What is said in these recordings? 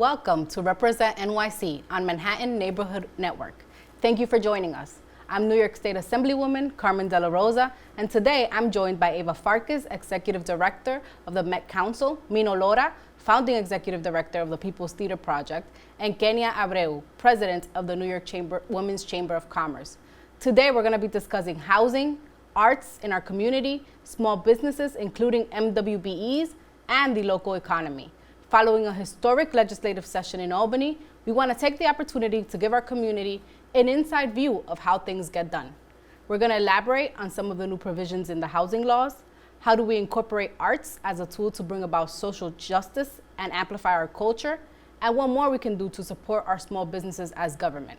Welcome to Represent NYC on Manhattan Neighborhood Network. Thank you for joining us. I'm New York State Assemblywoman Carmen de la Rosa, and today I'm joined by Eva Farkas, Executive Director of the Met Council, Mino Lora, Founding Executive Director of the People's Theater Project, and Kenia Abreu, President of the New York Women's Chamber of Commerce. Today we're going to be discussing housing, arts in our community, small businesses, including MWBEs, and the local economy. Following a historic legislative session in Albany, we want to take the opportunity to give our community an inside view of how things get done. We're going to elaborate on some of the new provisions in the housing laws. How do we incorporate arts as a tool to bring about social justice and amplify our culture? And what more we can do to support our small businesses as government.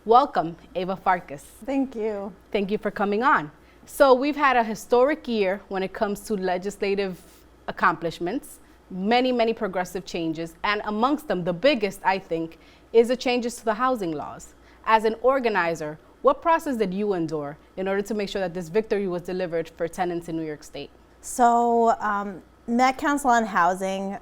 Welcome, Eva Farkas. Thank you. Thank you for coming on. So we've had a historic year when it comes to legislative accomplishments, many progressive changes, and amongst them, the biggest, I think, is the changes to the housing laws. As an organizer, what process did you endure in order to make sure that this victory was delivered for tenants in New York State? So, Met Council on Housing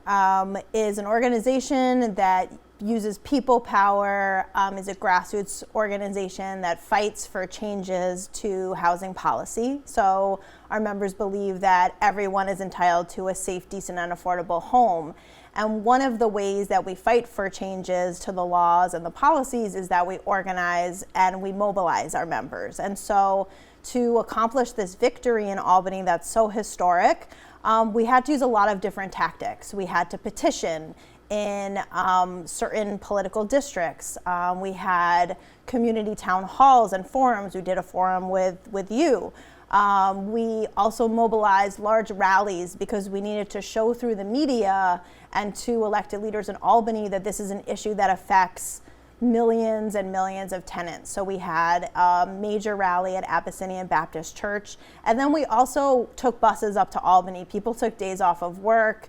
is an organization that uses people power, is a grassroots organization that fights for changes to housing policy. So our members believe that everyone is entitled to a safe, decent, and affordable home. And one of the ways that we fight for changes to the laws and the policies is that we organize and we mobilize our members. And so to accomplish this victory in Albany that's so historic, we had to use a lot of different tactics. We had to petition in certain political districts. We had community town halls and forums. We did a forum with you. We also mobilized large rallies because we needed to show through the media and to elected leaders in Albany that this is an issue that affects millions and millions of tenants. So we had a major rally at Abyssinian Baptist Church. And then we also took buses up to Albany. People took days off of work,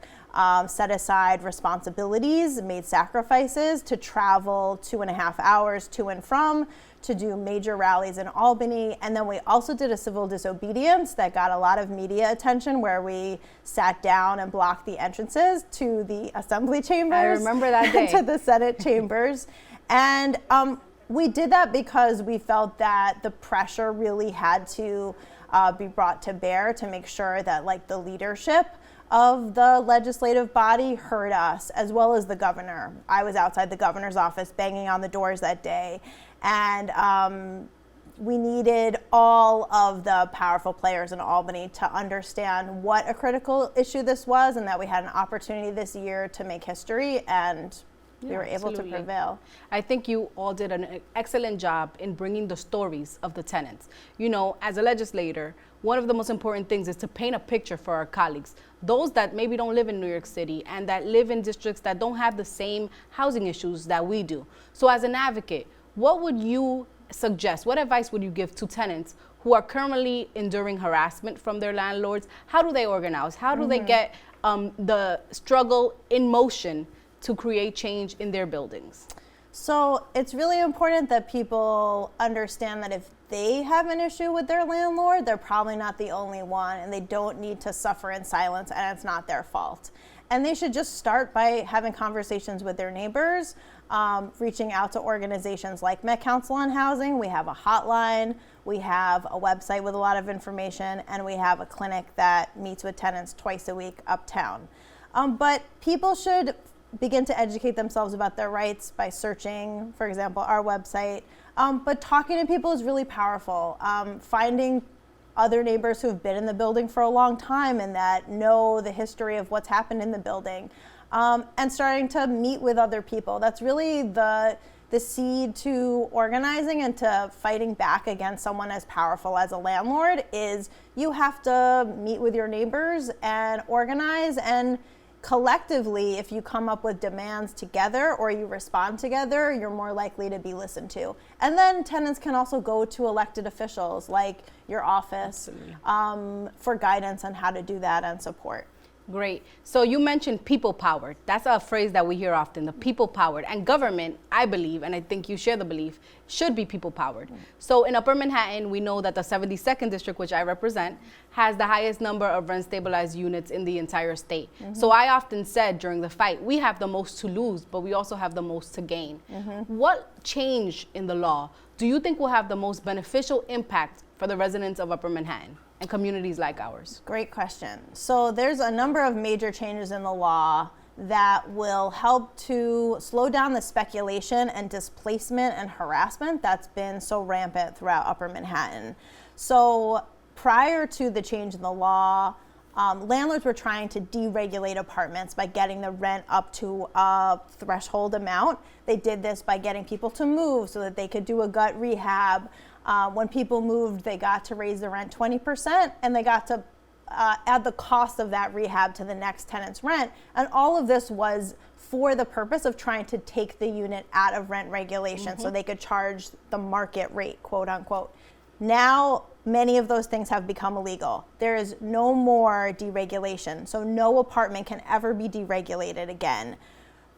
set aside responsibilities, made sacrifices to travel 2.5 hours to and from to do major rallies in Albany. And then we also did a civil disobedience that got a lot of media attention where we sat down and blocked the entrances to the assembly chambers. I remember that day. To the Senate chambers. And we did that because we felt that the pressure really had to be brought to bear to make sure that the leadership of the legislative body heard us, as well as the governor. I was outside the governor's office banging on the doors that day. And we needed all of the powerful players in Albany to understand what a critical issue this was and that we had an opportunity this year to make history, and we were able to prevail. I think you all did an excellent job in bringing the stories of the tenants. You know, as a legislator, one of the most important things is to paint a picture for our colleagues, those that maybe don't live in New York City and that live in districts that don't have the same housing issues that we do. So as an advocate, what would you suggest? What advice would you give to tenants who are currently enduring harassment from their landlords? How do they organize? How do they get the struggle in motion to create change in their buildings? So it's really important that people understand that if they have an issue with their landlord, they're probably not the only one, and they don't need to suffer in silence, and it's not their fault. And they should just start by having conversations with their neighbors, reaching out to organizations like Met Council on Housing. We have a hotline, we have a website with a lot of information, and we have a clinic that meets with tenants twice a week uptown. But people should begin to educate themselves about their rights by searching, for example, our website. But talking to people is really powerful. Finding other neighbors who have been in the building for a long time and that know the history of what's happened in the building, and starting to meet with other people. That's really the seed to organizing and to fighting back against someone as powerful as a landlord. Is you have to meet with your neighbors and organize, and collectively, if you come up with demands together or you respond together, you're more likely to be listened to. And then tenants can also go to elected officials like your office for guidance on how to do that and support. Great. So you mentioned people powered. That's a phrase that we hear often, the people powered. And government, I believe, and I think you share the belief, should be people powered. So in Upper Manhattan, we know that the 72nd district, which I represent, has the highest number of rent stabilized units in the entire state. So I often said during the fight, we have the most to lose, but we also have the most to gain. What change in the law do you think will have the most beneficial impact for the residents of Upper Manhattan and communities like ours? Great question. So there's a number of major changes in the law that will help to slow down the speculation and displacement and harassment that's been so rampant throughout Upper Manhattan. So prior to the change in the law, landlords were trying to deregulate apartments by getting the rent up to a threshold amount. They did this by getting people to move so that they could do a gut rehab. When people moved, they got to raise the rent 20%, and they got to add the cost of that rehab to the next tenant's rent. And all of this was for the purpose of trying to take the unit out of rent regulation so they could charge the market rate, quote unquote. Now, many of those things have become illegal. There is no more deregulation, so no apartment can ever be deregulated again.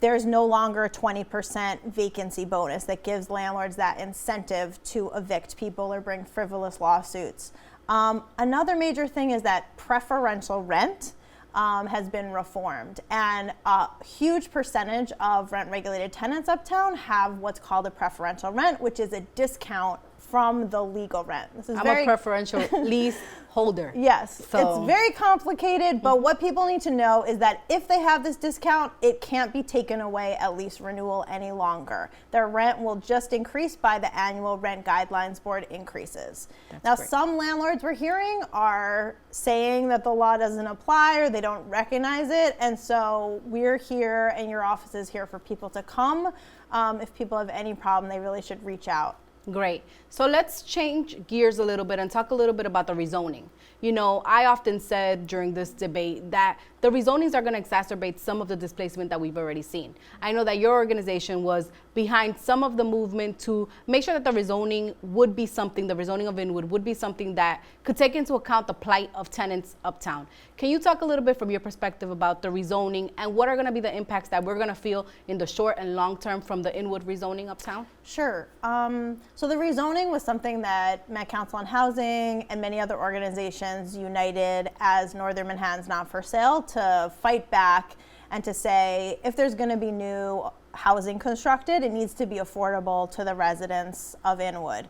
There's no longer a 20% vacancy bonus that gives landlords that incentive to evict people or bring frivolous lawsuits. Another major thing is that preferential rent has been reformed, and a huge percentage of rent-regulated tenants uptown have what's called a preferential rent, which is a discount from the legal rent. This is I'm a preferential lease holder. Yes, So it's very complicated, but what people need to know is that if they have this discount, it can't be taken away at lease renewal any longer. Their rent will just increase by the annual rent guidelines board increases. Now, some landlords we're hearing are saying that the law doesn't apply or they don't recognize it, and so we're here and your office is here for people to come. If people have any problem, they really should reach out. Great. So let's change gears a little bit and talk a little bit about the rezoning. You know, I often said during this debate that the rezonings are going to exacerbate some of the displacement that we've already seen. I know that your organization was behind some of the movement to make sure that the rezoning would be something, the rezoning of Inwood would be something that could take into account the plight of tenants uptown. Can you talk a little bit from your perspective about the rezoning and what are going to be the impacts that we're going to feel in the short and long term from the Inwood rezoning uptown? Sure. So the rezoning was something that Met Council on Housing and many other organizations united as Northern Manhattan's Not For Sale to fight back and to say if there's going to be new housing constructed, it needs to be affordable to the residents of Inwood.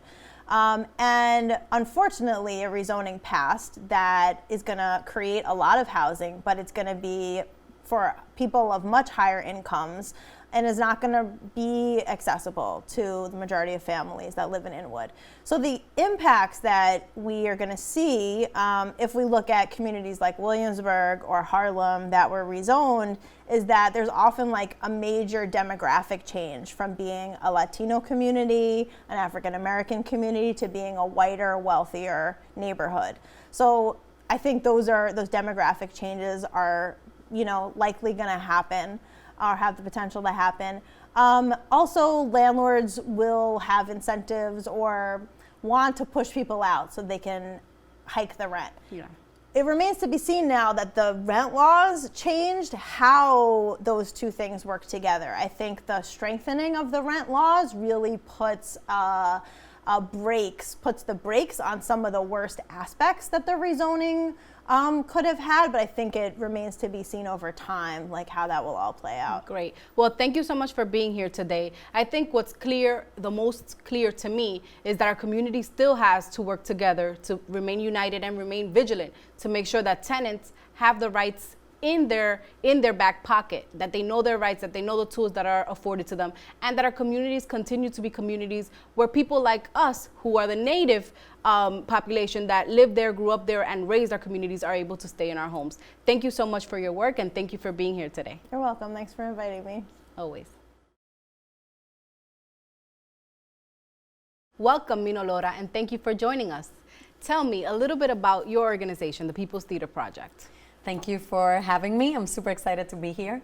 And unfortunately, a rezoning passed that is going to create a lot of housing, but it's going to be for people of much higher incomes and is not going to be accessible to the majority of families that live in Inwood. So the impacts that we are going to see if we look at communities like Williamsburg or Harlem that were rezoned is that there's often like a major demographic change from being a Latino community, an African American community, to being a whiter, wealthier neighborhood. So I think those demographic changes are, likely going to happen or have the potential to happen. Also, landlords will have incentives or want to push people out so they can hike the rent. Yeah. It remains to be seen now that the rent laws changed how those two things work together. I think the strengthening of the rent laws really puts the brakes on some of the worst aspects that the rezoning could have had, but I think it remains to be seen over time, like how that will all play out. Great. Well, thank you so much for being here today. I think what's clear, the most clear to me, is that our community still has to work together to remain united and remain vigilant to make sure that tenants have the rights in their back pocket, that they know their rights, that they know the tools that are afforded to them, and that our communities continue to be communities where people like us, who are the native population that live there, grew up there, and raised our communities, are able to stay in our homes. Thank you so much for your work, and thank you for being here today. You're welcome. Thanks for inviting me. Always. Welcome, Mino Lora, and thank you for joining us. Tell me a little bit about your organization, the People's Theater Project. Thank you for having me. I'm super excited to be here.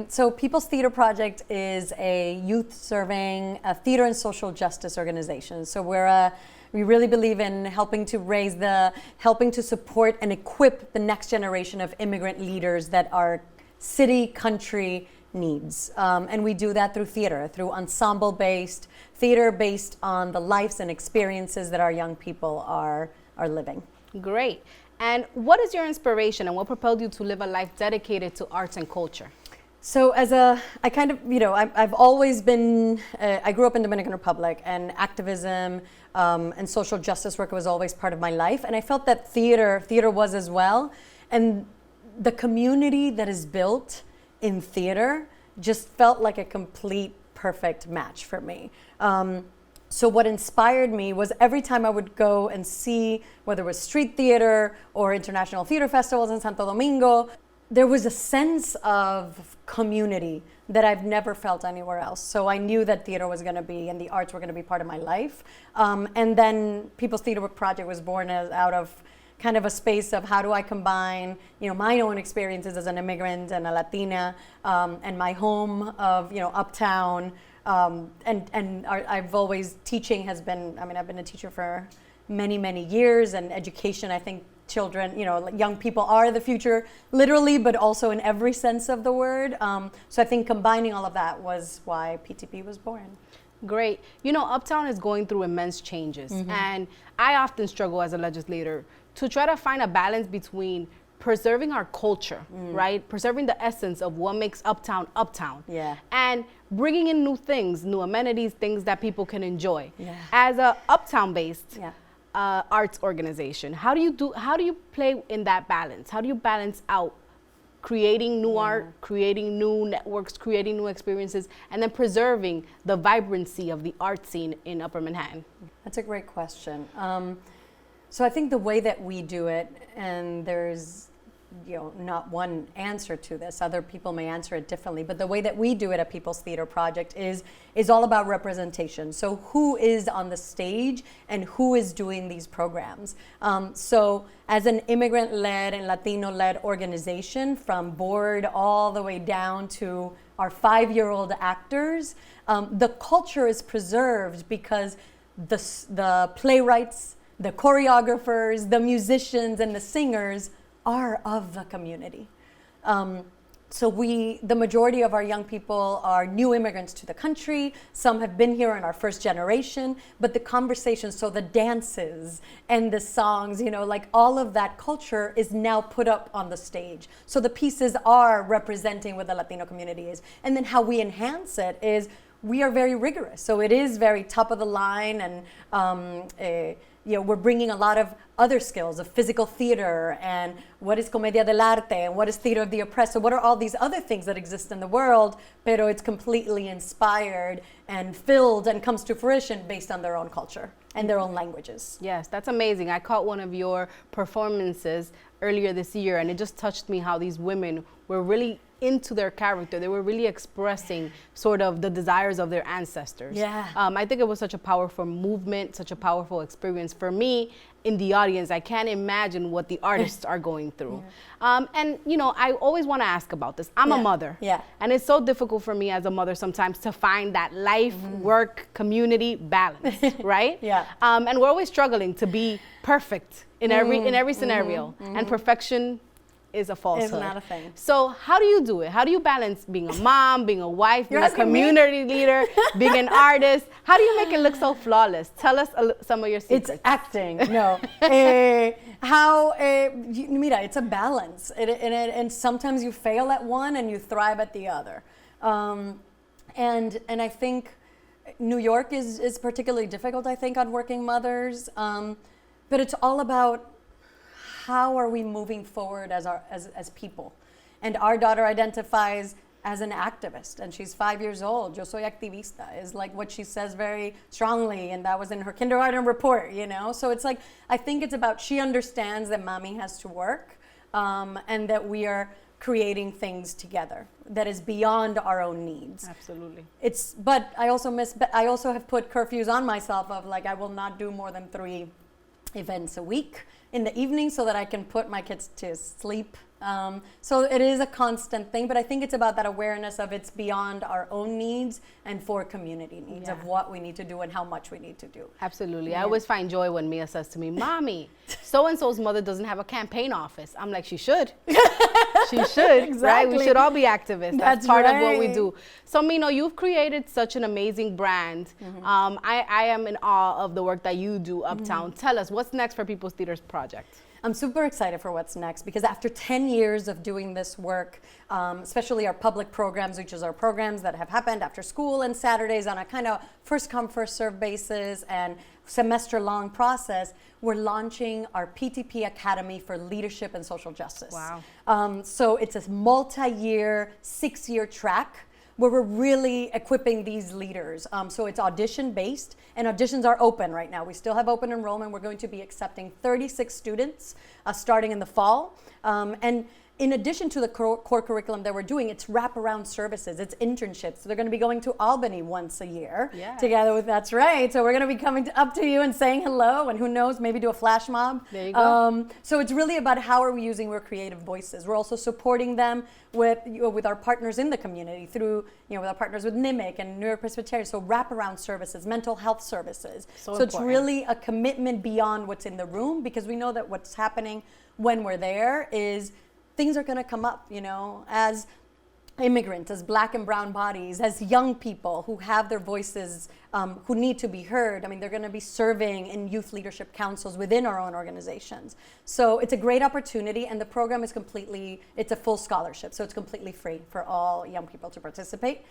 So People's Theater Project is a youth-serving theater and social justice organization. So we're a We really believe in helping to support and equip the next generation of immigrant leaders that our city, country needs. And we do that through theater, through ensemble-based theater based on the lives and experiences that our young people are living. Great. And what is your inspiration and what propelled you to live a life dedicated to arts and culture? So I've always been, I grew up in Dominican Republic, and activism and social justice work was always part of my life. And I felt that theater was as well. And the community that is built in theater just felt like a complete perfect match for me. So what inspired me was every time I would go and see, whether it was street theater or international theater festivals in Santo Domingo, there was a sense of community that I've never felt anywhere else. So I knew that theater was going to be, and the arts were going to be part of my life. And then People's Theater Project was born out of kind of a space of how do I combine, my own experiences as an immigrant and a Latina, and my home of, uptown. I've always, teaching has been, I've been a teacher for many, many years, and education, I think, children, young people are the future, literally, but also in every sense of the word. So I think combining all of that was why PTP was born. Great. Uptown is going through immense changes. And I often struggle as a legislator to try to find a balance between preserving our culture, right? Preserving the essence of what makes Uptown, Uptown. Yeah. And bringing in new things, new amenities, things that people can enjoy. Yeah. As a Uptown-based arts organization, how do you play in that balance? How do you balance out creating new art, creating new networks, creating new experiences, and then preserving the vibrancy of the art scene in Upper Manhattan? That's a great question. So I think the way that we do it, and there's not one answer to this, other people may answer it differently, but the way that we do it at People's Theater Project is all about representation. So who is on the stage and who is doing these programs? So as an immigrant-led and Latino-led organization, from board all the way down to our 5-year-old actors, the culture is preserved because the playwrights, the choreographers, the musicians, and the singers are of the community. So the majority of our young people are new immigrants to the country. Some have been here in our first generation, but the conversations, so the dances and the songs, all of that culture is now put up on the stage. So the pieces are representing what the Latino community is. And then how we enhance it is we are very rigorous. So it is very top of the line, and we're bringing a lot of other skills of physical theater and what is comedia del arte and what is theater of the oppressed. So what are all these other things that exist in the world, pero it's completely inspired and filled and comes to fruition based on their own culture and their own languages. Yes, that's amazing. I caught one of your performances earlier this year, and it just touched me how these women were really into their character. They were really expressing sort of the desires of their ancestors. Yeah. I think it was such a powerful movement, such a powerful experience for me in the audience. I can't imagine what the artists are going through. Yeah. And I always want to ask about this. I'm a mother. Yeah. And it's so difficult for me as a mother sometimes to find that life, work, community balance, right? Yeah. And we're always struggling to be perfect in every scenario. And perfection is a falsehood. It's not a thing. So how do you do it? How do you balance being a mom, being a wife, being a community leader, being an artist? How do you make it look so flawless? Tell us some of your secrets. It's acting. No. Mira, it's a balance. And sometimes you fail at one and you thrive at the other. And I think New York is particularly difficult, I think, on working mothers. But it's all about how are we moving forward as people? And our daughter identifies as an activist, and she's 5 years old. Yo soy activista is like what she says very strongly, and that was in her kindergarten report, So it's like, I think it's about, she understands that mommy has to work, and that we are creating things together that is beyond our own needs. Absolutely. But I also have put curfews on myself of like, I will not do more than 3 events a week in the evening so that I can put my kids to sleep So it is a constant thing, but I think it's about that awareness of it's beyond our own needs and for community needs of what we need to do and how much we need to do. Absolutely. I always find joy when Mia says to me, Mommy, so-and-so's mother doesn't have a campaign office. I'm like, she should. She should, right? We should all be activists. That's part of what we do. So, Mino, you've created such an amazing brand. I am in awe of the work that you do uptown. Tell us, what's next for People's Theaters Project? I'm super excited for what's next because after 10 years of doing this work, especially our public programs, which is our programs that have happened after school and Saturdays on a kind of first come, first serve basis and semester long process, we're launching our PTP Academy for Leadership and Social Justice. Wow. So it's a multi-year, 6-year track where we're really equipping these leaders. So it's audition based and auditions are open right now. We still have open enrollment. We're going to be accepting 36 students starting in the fall. And in addition to the core curriculum that we're doing, it's wraparound services, it's internships. So they're going to be going to Albany once a year together with, that's right. So we're going to be coming up to you and saying hello, and who knows, maybe do a flash mob. There you go. So it's really about how are we using our creative voices. We're also supporting them with our partners in the community through, with our partners with NIMIC and New York Presbyterian. So wraparound services, mental health services. So it's really a commitment beyond what's in the room, because we know that what's happening when we're there is things are going to come up, as immigrants, as Black and brown bodies, as young people who have their voices, who need to be heard. I mean, they're going to be serving in youth leadership councils within our own organizations. So it's a great opportunity, and the program is it's a full scholarship, so it's completely free for all young people to participate.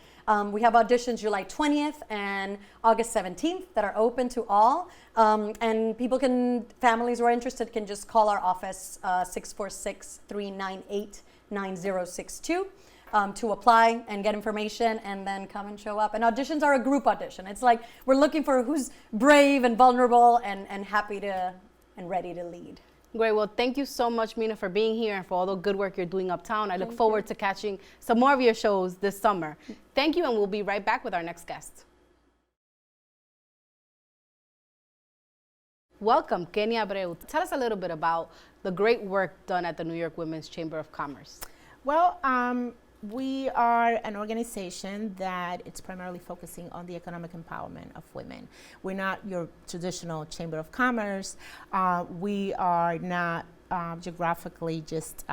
We have auditions July 20th and August 17th that are open to all. And families who are interested can just call our office, 646-398-9062. To apply and get information, and then come and show up. And auditions are a group audition. It's like we're looking for who's brave and vulnerable and happy to and ready to lead. Great. Well, thank you so much, Mina, for being here and for all the good work you're doing uptown. I look forward to catching some more of your shows this summer. Thank you, and we'll be right back with our next guest. Welcome, Kenia Abreu. Tell us a little bit about the great work done at the New York Women's Chamber of Commerce. Well, we are an organization that it's primarily focusing on the economic empowerment of women. We're not your traditional Chamber of Commerce. We are not geographically just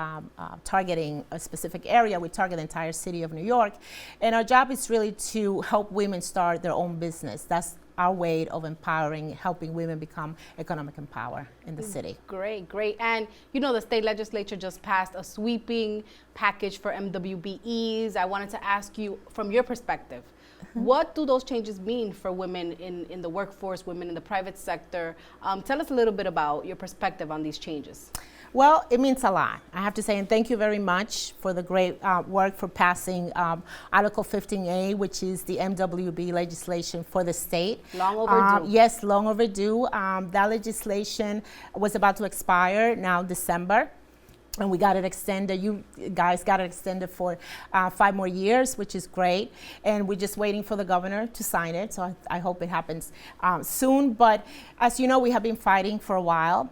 targeting a specific area. We target the entire city of New York. And our job is really to help women start their own business. That's our way of empowering, helping women become economic empower in the city. Great, great. And the state legislature just passed a sweeping package for MWBEs. I wanted to ask you, from your perspective, what do those changes mean for women in the workforce, women in the private sector? Tell us a little bit about your perspective on these changes. Well, it means a lot, I have to say, and thank you very much for the great work for passing Article 15A, which is the MWB legislation for the state. Long overdue. Yes, long overdue. That legislation was about to expire now December. And we got it extended. You guys got it extended for 5 more years, which is great. And we're just waiting for the governor to sign it. So I hope it happens soon. But as you know, we have been fighting for a while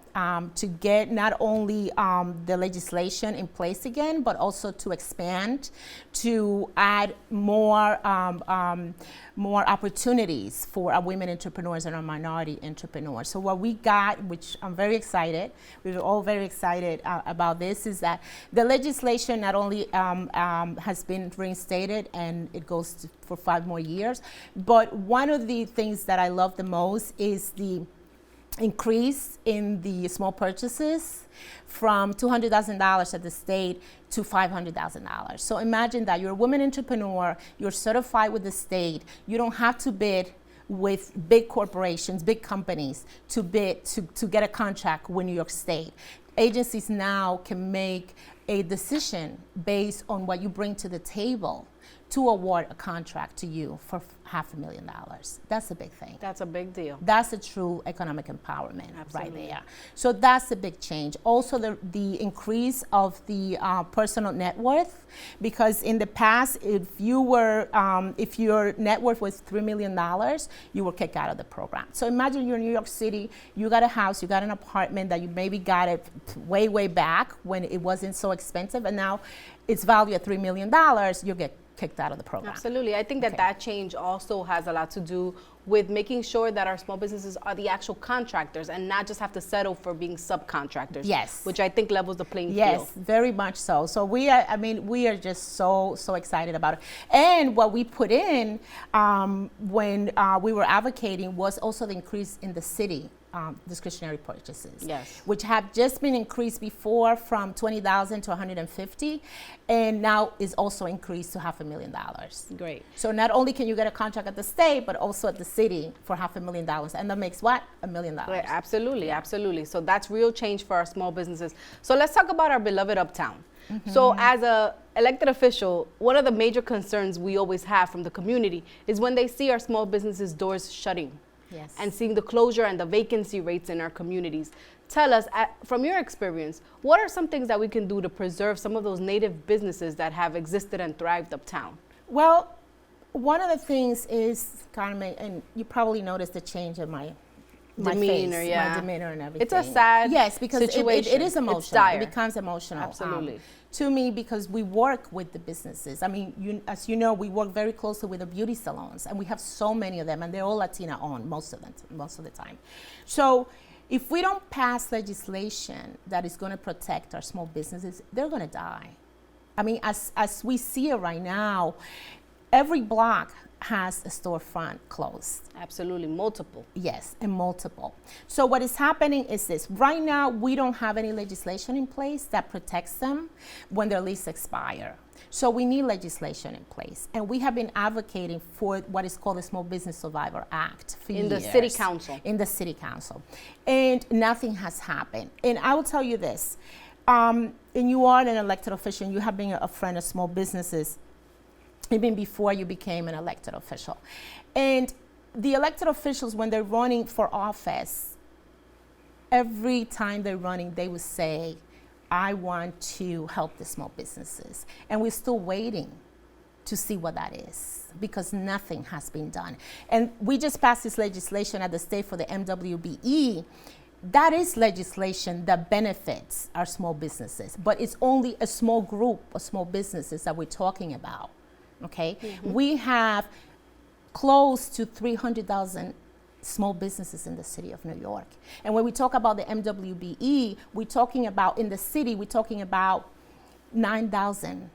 to get not only the legislation in place again, but also to expand, to add more opportunities for our women entrepreneurs and our minority entrepreneurs. So what we got, which I'm very excited, we were all very excited about this, is that the legislation not only has been reinstated and it goes for 5 more years, but one of the things that I love the most is the increase in the small purchases from $200,000 at the state to $500,000. So imagine that you're a woman entrepreneur, you're certified with the state, you don't have to bid with big corporations, big companies to bid to get a contract with New York State. Agencies now can make a decision based on what you bring to the table to award a contract to you for $500,000. That's a big thing. That's a big deal. That's a true economic empowerment right Absolutely. there. So that's a big change. Also, the increase of the personal net worth, because in the past, if your net worth was $3 million, you were kicked out of the program. So imagine you're in New York City, you got a house, you got an apartment that you maybe got it way back when it wasn't so expensive, and now it's valued at $3 million, you get kicked out of the program. Absolutely. I think that that change also has a lot to do with making sure that our small businesses are the actual contractors and not just have to settle for being subcontractors. Yes. Which I think levels the playing field. Yes, very much so. So we are just so excited about it. And what we put in when we were advocating was also the increase in the city discretionary purchases. Yes. Which have just been increased before from 20,000 to 150, and now is also increased to $500,000. Great. So not only can you get a contract at the state, but also at the city for $500,000, and that makes what? $1 million. Right, absolutely, absolutely. So that's real change for our small businesses. So let's talk about our beloved Uptown. So as a elected official, one of the major concerns we always have from the community is when they see our small businesses' doors shutting. Yes. And seeing the closure and the vacancy rates in our communities. Tell us, from your experience, what are some things that we can do to preserve some of those native businesses that have existed and thrived uptown? Well, one of the things is, Carmen, and you probably noticed the change in my Demeanor, face, yeah. my demeanor and everything. It's a sad because situation. it is emotional. It's dire. It becomes emotional. Absolutely. To me, because we work with the businesses. I mean, as you know, we work very closely with the beauty salons, and we have so many of them, and they're all Latina-owned, most of the time. So if we don't pass legislation that is going to protect our small businesses, they're going to die. I mean, as we see it right now, every block has a storefront closed. Absolutely, multiple. Yes, and multiple. So what is happening is this. Right now, we don't have any legislation in place that protects them when their lease expire. So we need legislation in place. And we have been advocating for what is called the Small Business Survivor Act for years. In the city council. In the city council. And nothing has happened. And I will tell you this. And you are an elected official, and you have been a friend of small businesses even before you became an elected official. And the elected officials, when they're running for office, every time they're running, they would say, I want to help the small businesses. And we're still waiting to see what that is, because nothing has been done. And we just passed this legislation at the state for the MWBE. That is legislation that benefits our small businesses, but it's only a small group of small businesses that we're talking about. Okay, we have close to 300,000 small businesses in the city of New York. And when we talk about the MWBE, we're talking about, in the city, we're talking about 9,000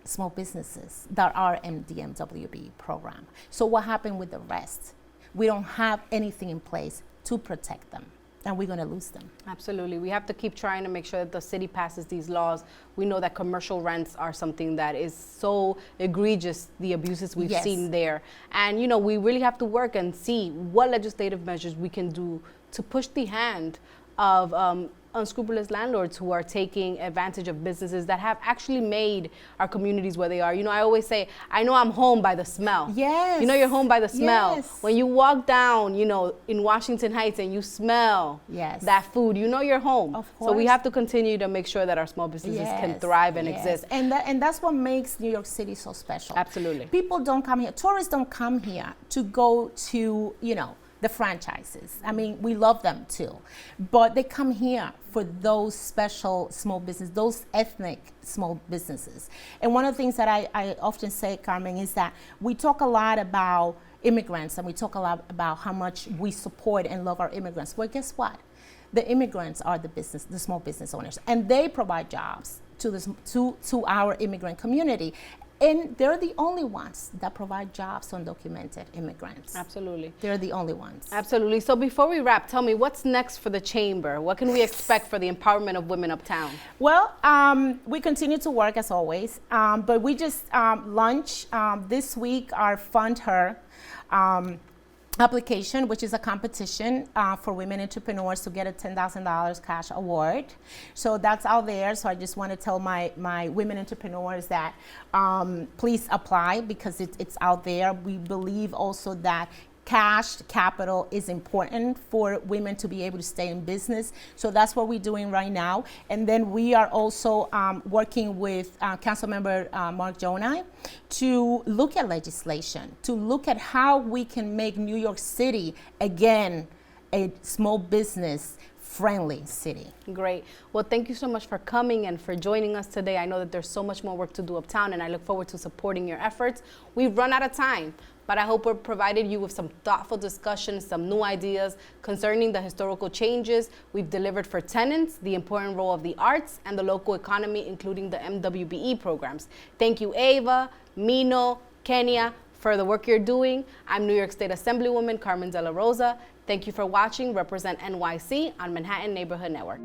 small businesses that are in the MWBE program. So what happened with the rest? We don't have anything in place to protect them, and we're going to lose them. Absolutely. We have to keep trying to make sure that the city passes these laws. We know that commercial rents are something that is so egregious, the abuses we've seen there. And, you know, we really have to work and see what legislative measures we can do to push the hand of unscrupulous landlords who are taking advantage of businesses that have actually made our communities where they are. You know, I always say, I know I'm home by the smell. Yes. You know you're home by the smell. Yes. When you walk down, you know, in Washington Heights and you smell that food, you know you're home. Of So we course. have to continue to make sure that our small businesses can thrive and exist. And that's what makes New York City so special. Absolutely. People don't come here, tourists don't come here to go to, you know, the franchises. I mean, we love them too, but they come here for those special small businesses, those ethnic small businesses. And one of the things that I often say, Carmen, is that we talk a lot about immigrants, and we talk a lot about how much we support and love our immigrants. Well, guess what? The immigrants are the small business owners, and they provide jobs to our immigrant community. And they're the only ones that provide jobs to undocumented immigrants. Absolutely. They're the only ones. Absolutely. So before we wrap, tell me, what's next for the chamber? What can we expect for the empowerment of women uptown? Well, we continue to work as always, but we just launched this week our Fund Her application, which is a competition for women entrepreneurs to get a $10,000 cash award. So that's out there. So I just want to tell my women entrepreneurs that please apply, because it's out there. We believe also that cash capital is important for women to be able to stay in business. So that's what we're doing right now. And then we are also working with Councilmember Mark Jonai to look at legislation, to look at how we can make New York City, again, a small business friendly city. Great. Well, thank you so much for coming and for joining us today. I know that there's so much more work to do uptown, and I look forward to supporting your efforts. We've run out of time, but I hope we've provided you with some thoughtful discussions, some new ideas concerning the historical changes we've delivered for tenants, the important role of the arts, and the local economy, including the MWBE programs. Thank you, Ava, Mino, Kenya, for the work you're doing. I'm New York State Assemblywoman Carmen De La Rosa. Thank you for watching Represent NYC on Manhattan Neighborhood Network.